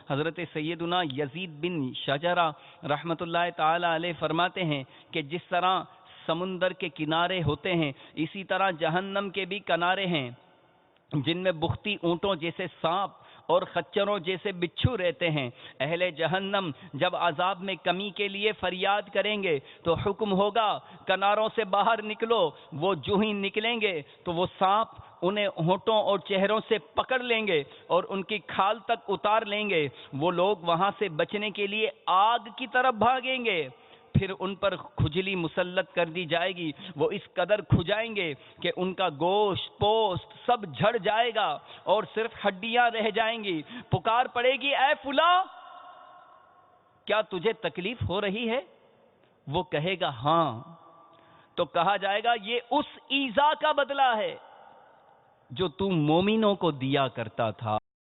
حضرت سیدنا یزید بن شجرہ رحمۃ اللہ تعالی علیہ فرماتے ہیں کہ جس طرح سمندر کے کنارے ہوتے ہیں اسی طرح جہنم کے بھی کنارے ہیں، جن میں بختی اونٹوں جیسے سانپ اور خچروں جیسے بچھو رہتے ہیں۔ اہل جہنم جب عذاب میں کمی کے لیے فریاد کریں گے تو حکم ہوگا کناروں سے باہر نکلو۔ وہ جو ہی نکلیں گے تو وہ سانپ انہیں ہونٹوں اور چہروں سے پکڑ لیں گے اور ان کی کھال تک اتار لیں گے۔ وہ لوگ وہاں سے بچنے کے لیے آگ کی طرف بھاگیں گے، پھر ان پر کھجلی مسلط کر دی جائے گی۔ وہ اس قدر کھجائیں گے کہ ان کا گوشت پوست سب جھڑ جائے گا اور صرف ہڈیاں رہ جائیں گی۔ پکار پڑے گی، اے فلاں، کیا تجھے تکلیف ہو رہی ہے؟ وہ کہے گا ہاں، تو کہا جائے گا یہ اس ایذا کا بدلہ ہے جو تو مومنوں کو دیا کرتا تھا۔